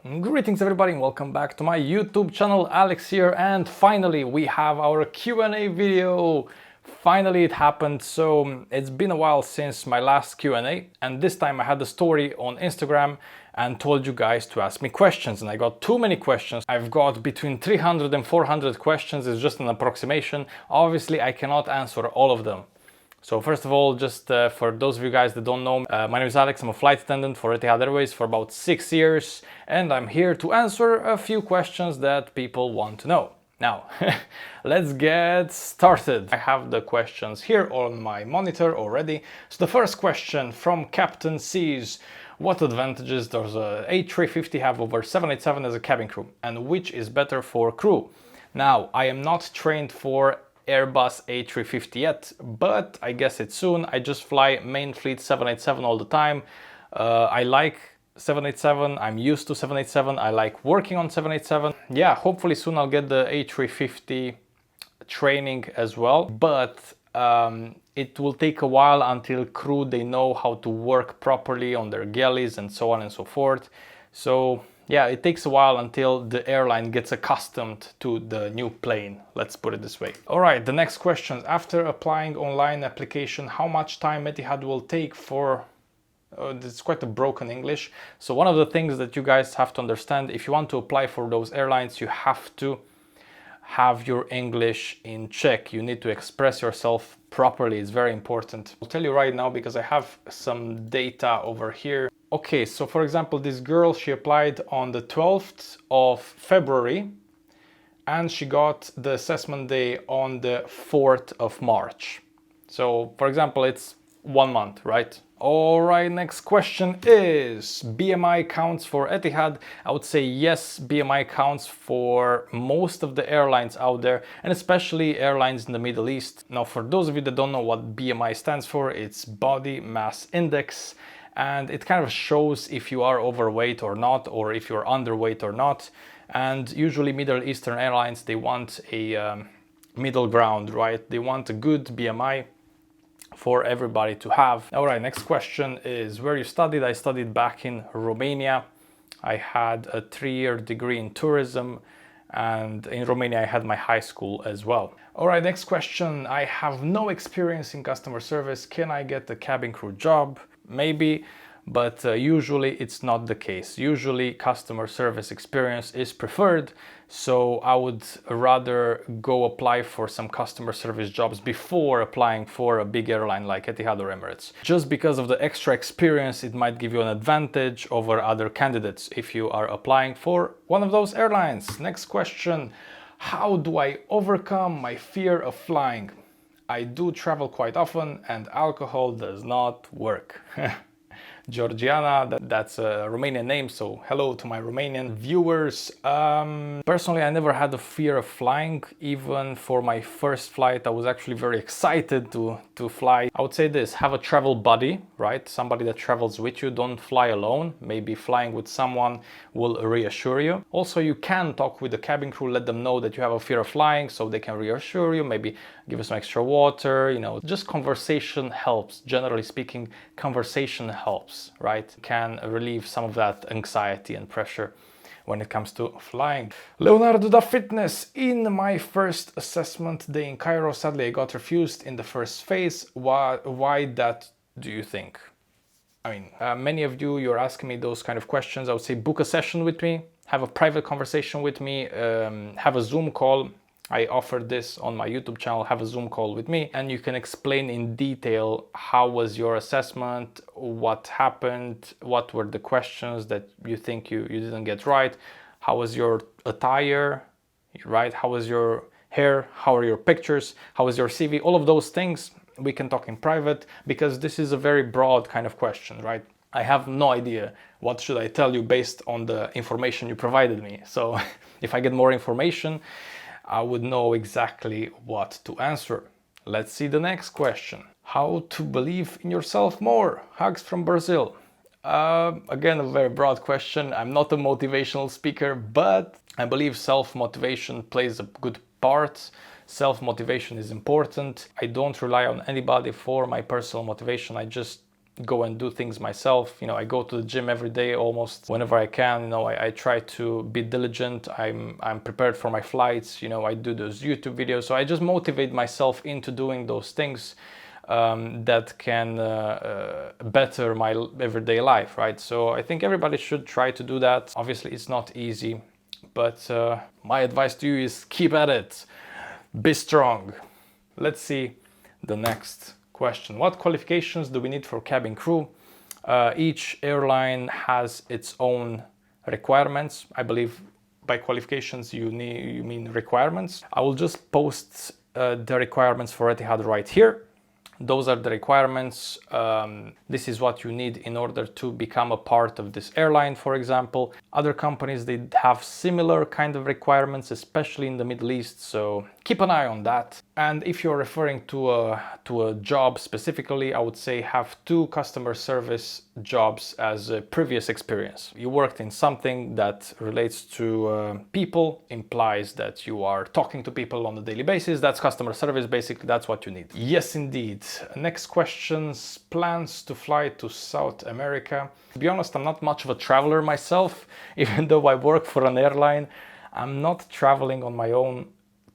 Greetings everybody and welcome back to my YouTube channel. Alex here, and finally we have our Q&A video. Finally it happened. So it's been a while since my last Q&A, and this time I had a story on Instagram and told you guys to ask me questions, and I got too many questions. I've got between 300 and 400 questions. It's just an approximation. Obviously I cannot answer all of them. So first of all, just for those of you guys that don't know, my name is Alex. I'm a flight attendant for Etihad Airways for about 6 years, and I'm here to answer a few questions that people want to know. Now, let's get started. I have the questions here on my monitor already. So the first question from Captain C's: what advantages does a A350 have over 787 as a cabin crew, and which is better for crew? Now, I am not trained for Airbus A350 yet, but I guess it's soon. I just fly main fleet 787 all the time. I like 787, I'm used to 787, I like working on 787. Yeah, hopefully soon I'll get the A350 training as well, but it will take a while until crew, they know how to work properly on their galleys and so on and so forth. So yeah, it takes a while until the airline gets accustomed to the new plane, let's put it this way. All right, the next question. After applying online application, how much time Etihad will take for... it's quite a broken English. So one of the things that you guys have to understand, if you want to apply for those airlines, you have to have your English in check. You need to express yourself properly. It's very important. I'll tell you right now because I have some data over here. Okay, so for example, this girl, she applied on the 12th of February and she got the assessment day on the 4th of March. So for example, it's 1 month, right? All right, next question is: BMI counts for Etihad? I would say yes, BMI counts for most of the airlines out there, and especially airlines in the Middle East. Now, for those of you that don't know what BMI stands for, it's Body Mass Index, and it kind of shows if you are overweight or not, or if you're underweight or not. And usually Middle Eastern airlines, they want a middle ground, right? They want a good BMI for everybody to have. All right, next question is where you studied. I studied back in Romania. I had a 3-year degree in tourism, and in Romania I had my high school as well. All right, next question. I have no experience in customer service. Can I get a cabin crew job? Maybe, but usually it's not the case. Usually customer service experience is preferred, so I would rather go apply for some customer service jobs before applying for a big airline like Etihad or Emirates. Just because of the extra experience, it might give you an advantage over other candidates if you are applying for one of those airlines. Next question: how do I overcome my fear of flying? I do travel quite often and alcohol does not work. Georgiana, that's a Romanian name, so hello to my Romanian viewers. Personally, I never had a fear of flying. Even for my first flight, I was actually very excited to fly. I would say this: have a travel buddy, right? Somebody that travels with you. Don't fly alone. Maybe flying with someone will reassure you. Also, you can talk with the cabin crew, let them know that you have a fear of flying so they can reassure you, maybe give you some extra water, you know, just conversation helps. Generally speaking, conversation helps, right? Can relieve some of that anxiety and pressure when it comes to flying. Leonardo da Fitness: in my first assessment day in Cairo, sadly I got refused in the first phase. Why that, do you think? I mean, many of you, you're asking me those kind of questions. I would say book a session with me, have a private conversation with me, have a Zoom call. I offered this on my YouTube channel. Have a Zoom call with me and you can explain in detail how was your assessment, what happened, what were the questions that you think you didn't get right, how was your attire, right? How was your hair, how are your pictures, how was your CV, all of those things we can talk in private, because this is a very broad kind of question, right? I have no idea what should I tell you based on the information you provided me. So if I get more information, I would know exactly what to answer. Let's see the next question. How to believe in yourself more? Hugs from Brazil. Again, a very broad question. I'm not a motivational speaker, but I believe self-motivation plays a good part. Self-motivation is important. I don't rely on anybody for my personal motivation. I just go and do things myself. You know, I go to the gym every day almost whenever I can. You know, I try to be diligent. I'm prepared for my flights. You know, I do those YouTube videos. So I just motivate myself into doing those things that can better my everyday life, right? So I think everybody should try to do that. Obviously, it's not easy, but my advice to you is keep at it. Be strong. Let's see the next question. What qualifications do we need for cabin crew? Each airline has its own requirements. I believe by qualifications you mean requirements. I will just post the requirements for Etihad right here. Those are the requirements. This is what you need in order to become a part of this airline, for example. Other companies, they have similar kind of requirements, especially in the Middle East, so keep an eye on that. And if you're referring to a job specifically, I would say have 2 customer service jobs as a previous experience. You worked in something that relates to people, implies that you are talking to people on a daily basis. That's customer service, basically, that's what you need. Yes, indeed. Next questions, plans to fly to South America. To be honest, I'm not much of a traveler myself, even though I work for an airline. I'm not traveling on my own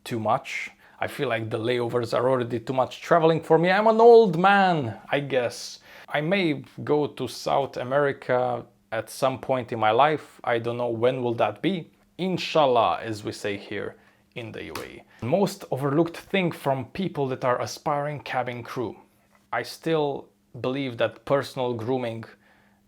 too much. I feel like the layovers are already too much traveling for me. I'm an old man, I guess. I may go to South America at some point in my life. I don't know when will that be. Inshallah, as we say here in the UAE. Most overlooked thing from people that are aspiring cabin crew. I still believe that personal grooming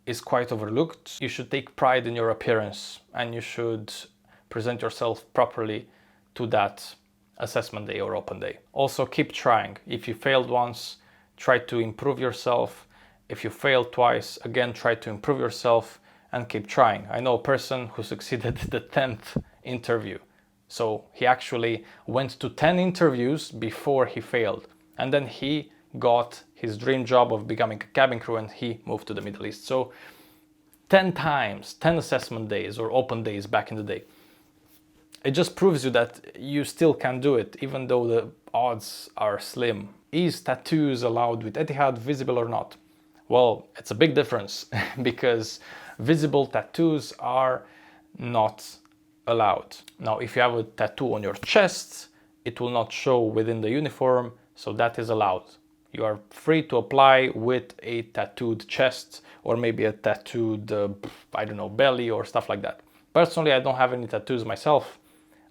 is quite overlooked. You should take pride in your appearance and you should present yourself properly to that assessment day or open day. Also, keep trying. If you failed once, try to improve yourself. If you failed twice, again, try to improve yourself and keep trying. I know a person who succeeded the 10th interview. So he actually went to 10 interviews before he failed. And then he got his dream job of becoming a cabin crew and he moved to the Middle East. So 10 times, 10 assessment days or open days back in the day. It just proves you that you still can do it, even though the odds are slim. Is tattoos allowed with Etihad, visible or not? Well, it's a big difference because visible tattoos are not allowed. Now, if you have a tattoo on your chest, it will not show within the uniform, so that is allowed. You are free to apply with a tattooed chest or maybe a tattooed, I don't know, belly or stuff like that. Personally, I don't have any tattoos myself.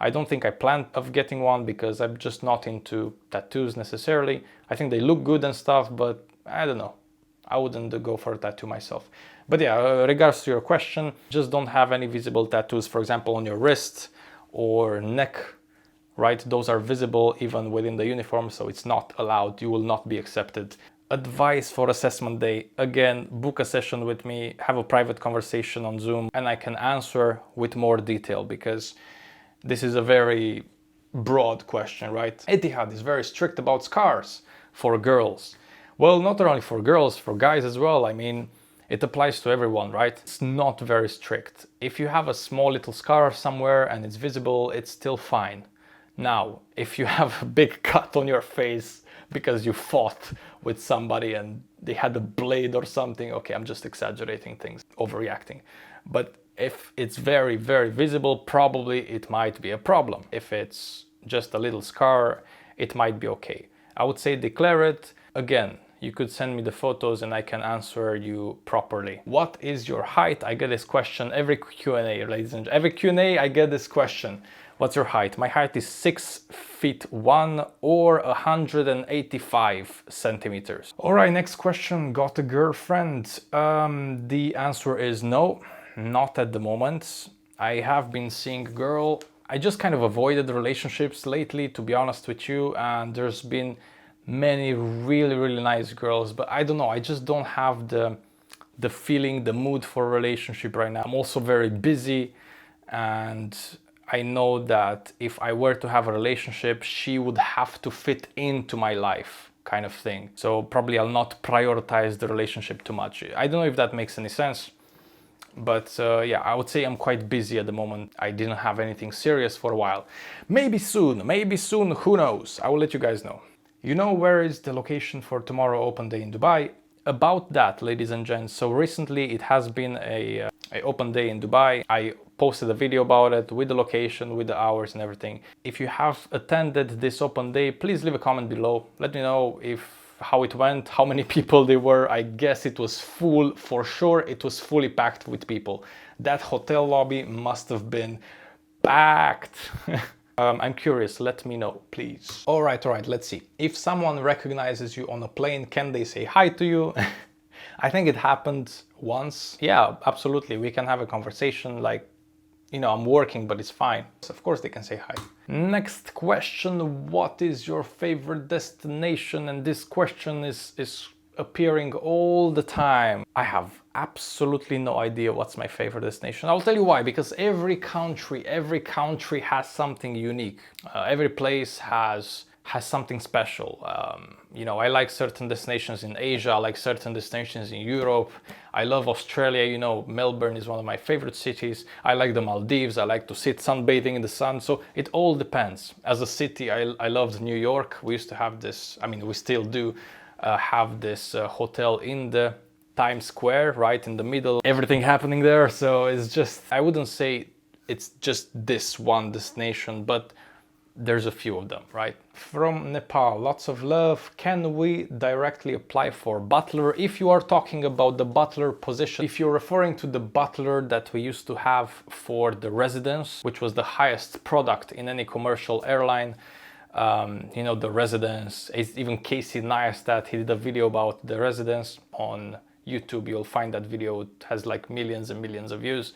I don't think I plan of getting one because I'm just not into tattoos necessarily. I think they look good and stuff, but I don't know. I wouldn't go for a tattoo myself. But yeah, regards to your question, just don't have any visible tattoos, for example, on your wrist or neck, right? Those are visible even within the uniform, so it's not allowed. You will not be accepted. Advice for assessment day. Again, book a session with me, have a private conversation on Zoom, and I can answer with more detail because this is a very broad question, right? Etihad is very strict about scars for girls. Well, not only for girls, for guys as well. I mean, it applies to everyone, right? It's not very strict. If you have a small little scar somewhere and it's visible, it's still fine. Now, if you have a big cut on your face because you fought with somebody and they had a blade or something, okay, I'm just exaggerating things, overreacting. But if it's very, very visible, probably it might be a problem. If it's just a little scar, it might be okay. I would say declare it. Again, you could send me the photos and I can answer you properly. What is your height? I get this question every Q&A, ladies and gentlemen. Every Q&A I get this question. What's your height? My height is 6'1" or 185 centimeters. All right, next question. Got a girlfriend? The answer is no, not at the moment. I have been seeing a girl. I just kind of avoided relationships lately, to be honest with you, and there's been many really nice girls, but I don't know, I just don't have the feeling, the mood for a relationship right now. I'm also very busy, and I know that if I were to have a relationship, she would have to fit into my life, kind of thing. So probably I'll not prioritize the relationship too much. I don't know if that makes any sense, but yeah, I would say I'm quite busy at the moment. I didn't have anything serious for a while. Maybe soon, who knows? I will let you guys know. You know where is the location for tomorrow open day in Dubai? about that, ladies and gents, so recently it has been a open day in Dubai. I posted a video about it with the location, with the hours and everything. If you have attended this open day, please leave a comment below. Let me know how it went, how many people there were. I guess it was full for sure. It was fully packed with people. That hotel lobby must have been packed. I'm curious, let me know, please. All right, let's see. If someone recognizes you on a plane, can they say hi to you? I think it happened once. Yeah, absolutely. We can have a conversation like, you know, I'm working, but it's fine. So of course they can say hi. Next question, what is your favorite destination? And this question is appearing all the time. I have absolutely no idea what's my favorite destination. I'll tell you why, because every country has something unique. Every place has something special. You know, I like certain destinations in Asia, I like certain destinations in Europe. I love Australia, you know, Melbourne is one of my favorite cities. I like the Maldives, I like to sit sunbathing in the sun. So it all depends. As a city, I loved New York. We used to have this, I mean, we still do have this hotel in the Times Square, right in the middle, everything happening there. So it's just, I wouldn't say it's just this one destination, but there's a few of them, right? From Nepal, lots of love. Can we directly apply for butler? If you are talking about the butler position, if you're referring to the butler that we used to have for the residence, which was the highest product in any commercial airline, you know, the residence, even Casey Neistat, he did a video about the residence on YouTube. You'll find that video. It has like millions and millions of views.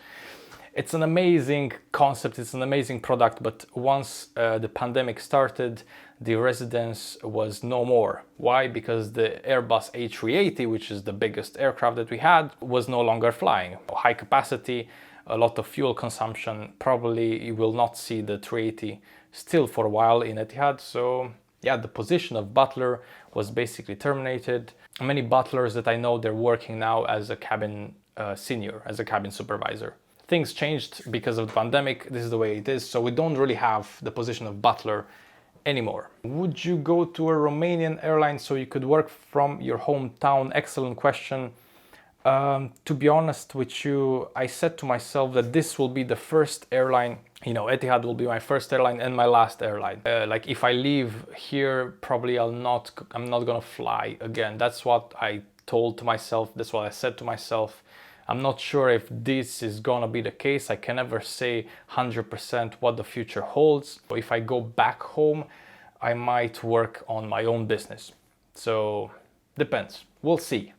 It's an amazing concept, it's an amazing product, but once the pandemic started, the residence was no more. Why? Because the Airbus A380, which is the biggest aircraft that we had, was no longer flying. High capacity, a lot of fuel consumption. Probably you will not see the 380 still for a while in Etihad. So yeah, the position of butler was basically terminated. Many butlers that I know, they're working now as a cabin senior, as a cabin supervisor. Things changed because of the pandemic. This is the way it is. So we don't really have the position of butler anymore. Would you go to a Romanian airline so you could work from your hometown? Excellent question. To be honest with you, I said to myself that this will be the first airline, you know, Etihad will be my first airline and my last airline. Like if I leave here, probably I'm not gonna fly again. That's what I told to myself. That's what I said to myself. I'm not sure if this is gonna be the case. I can never say 100% what the future holds. But if I go back home, I might work on my own business. So depends. We'll see.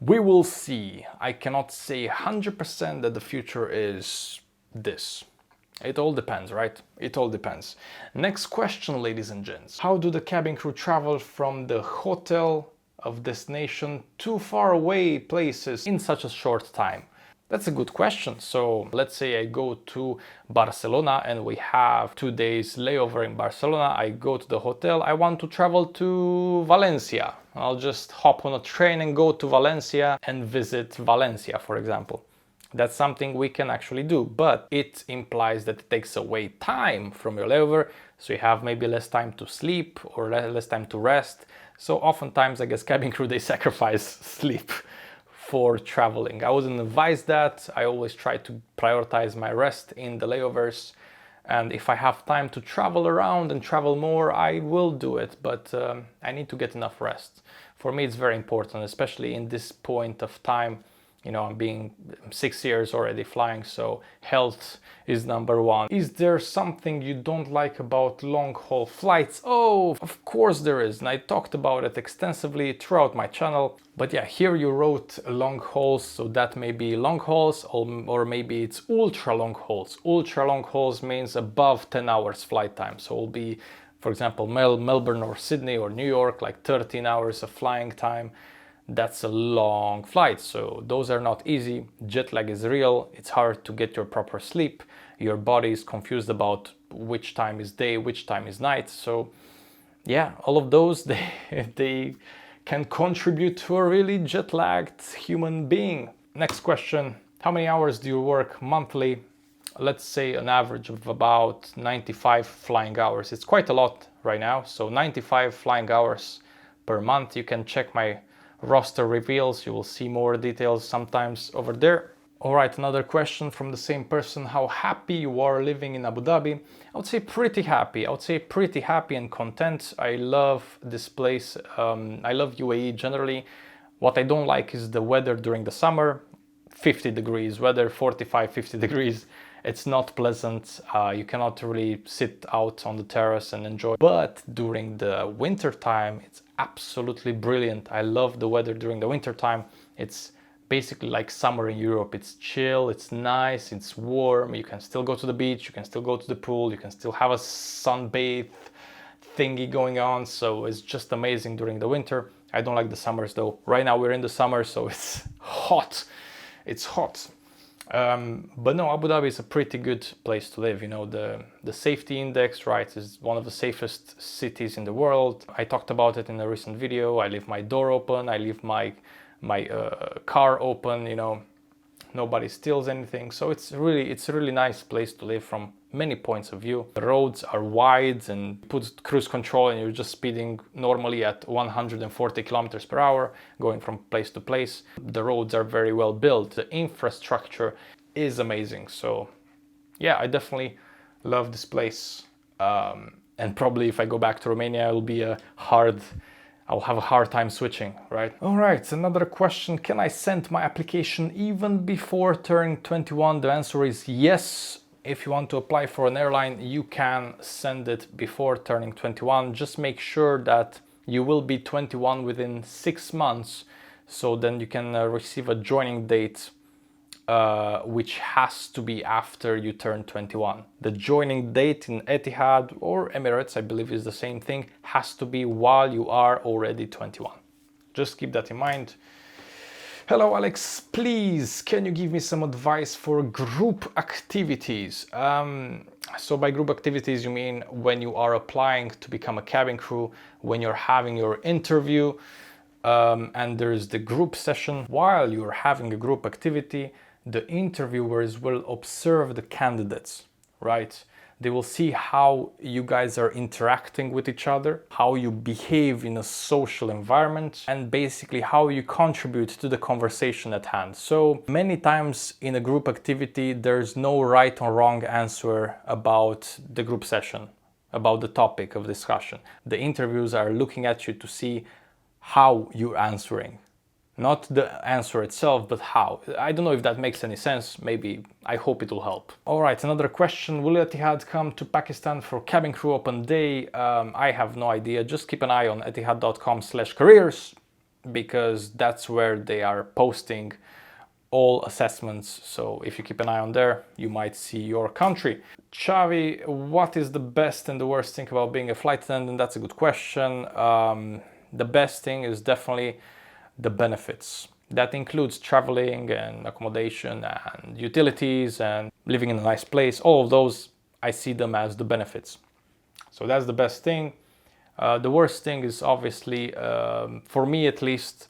We will see. I cannot say 100% that the future is this. It all depends, right? It all depends. Next question, ladies and gents. How do the cabin crew travel from the hotel of destination to far away places in such a short time? That's a good question. So let's say I go to Barcelona and we have 2 days layover in Barcelona. I go to the hotel. I want to travel to Valencia. I'll just hop on a train and go to Valencia and visit Valencia, for example. That's something we can actually do, but it implies that it takes away time from your layover. So you have maybe less time to sleep or less time to rest. So oftentimes, I guess cabin crew, they sacrifice sleep for traveling. I wouldn't advise that. I always try to prioritize my rest in the layovers. And if I have time to travel around and travel more, I will do it. But I need to get enough rest. For me, it's very important, especially in this point of time. You know, I'm 6 years already flying, so health is number one. Is there something you don't like about long-haul flights? Oh, of course there is, and I talked about it extensively throughout my channel. But yeah, here you wrote long hauls, so that may be long hauls, or maybe it's ultra long hauls. Ultra long hauls means above 10 hours flight time, so it'll be, for example, Melbourne or Sydney or New York, like 13 hours of flying time. That's a long flight, so those are not easy. Jet lag is real. It's hard to get your proper sleep. Your body is confused about which time is day, which time is night. So yeah, all of those, they can contribute to a really jet lagged human being. Next question, how many hours do you work monthly? Let's say an average of about 95 flying hours. It's quite a lot right now. So 95 flying hours per month. You can check my roster reveals. You will see more details sometimes over there. All right, another question from the same person. How happy you are living in Abu Dhabi? I would say pretty happy. I would say pretty happy and content. I love this place. I love UAE generally. What I don't like is the weather during the summer. 50 degrees weather, 45, 50 degrees. It's not pleasant. You cannot really sit out on the terrace and enjoy. But during the winter time, it's absolutely brilliant. I love the weather during the winter time. It's basically like summer in Europe. It's chill, it's nice, it's warm. You can still go to the beach, you can still go to the pool, you can still have a sunbathe thingy going on. So it's just amazing during the winter. I don't like the summers though. Right now we're in the summer, so it's hot. It's hot. But no, Abu Dhabi is a pretty good place to live. You know, the safety index, right, is one of the safest cities in the world. I talked about it in a recent video. I leave my door open, I leave my car open, you know, nobody steals anything. So it's a really nice place to live from many points of view. The roads are wide and put cruise control and you're just speeding normally at 140 kilometers per hour, going from place to place. The roads are very well built. The infrastructure is amazing. So yeah, I definitely love this place. And probably if I go back to Romania, I'll have a hard time switching, right? All right, another question. Can I send my application even before turning 21? The answer is yes. If you want to apply for an airline, you can send it before turning 21. Just make sure that you will be 21 within 6 months. So then you can receive a joining date which has to be after you turn 21. The joining date in Etihad or Emirates, I believe is the same thing, has to be while you are already 21. Just keep that in mind. Hello Alex, please can you give me some advice for group activities? So by group activities you mean when you are applying to become a cabin crew, when you're having your interview, and there's the group session. While you're having a group activity, the interviewers will observe the candidates, right? They will see how you guys are interacting with each other, how you behave in a social environment, and basically how you contribute to the conversation at hand. So many times in a group activity, there's no right or wrong answer about the group session, about the topic of discussion. The interviews are looking at you to see how you're answering. Not the answer itself, but how. I don't know if that makes any sense. Maybe, I hope it will help. All right, another question. Will Etihad come to Pakistan for cabin crew open day? I have no idea. Just keep an eye on etihad.com/careers because that's where they are posting all assessments. So if you keep an eye on there, you might see your country. Chavi, what is the best and the worst thing about being a flight attendant? That's a good question. The best thing is definitely the benefits. That includes traveling and accommodation and utilities and living in a nice place. All of those, I see them as the benefits. So that's the best thing. The worst thing is obviously, for me at least,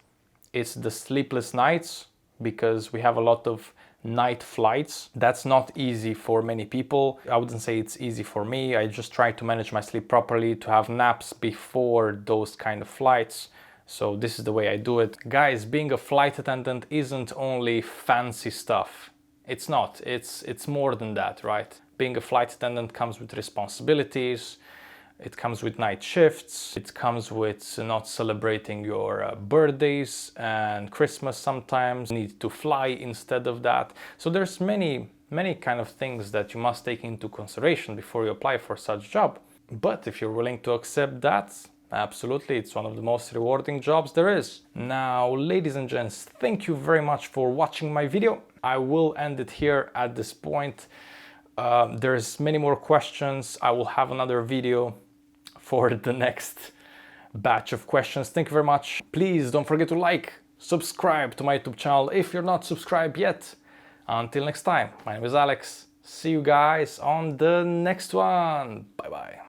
it's the sleepless nights because we have a lot of night flights. That's not easy for many people. I wouldn't say it's easy for me. I just try to manage my sleep properly, to have naps before those kind of flights. So this is the way I do it. Guys, being a flight attendant isn't only fancy stuff. It's not. It's more than that, right? Being a flight attendant comes with responsibilities. It comes with night shifts. It comes with not celebrating your birthdays and Christmas sometimes. You need to fly instead of that. So there's many kind of things that you must take into consideration before you apply for such job. But if you're willing to accept that, absolutely, it's one of the most rewarding jobs there is. Now, ladies and gents, thank you very much for watching my video. I will end it here at this point. There's many more questions. I will have another video for the next batch of questions. Thank you very much. Please don't forget to like, subscribe to my YouTube channel if you're not subscribed yet. Until next time, my name is Alex. See you guys on the next one. Bye bye.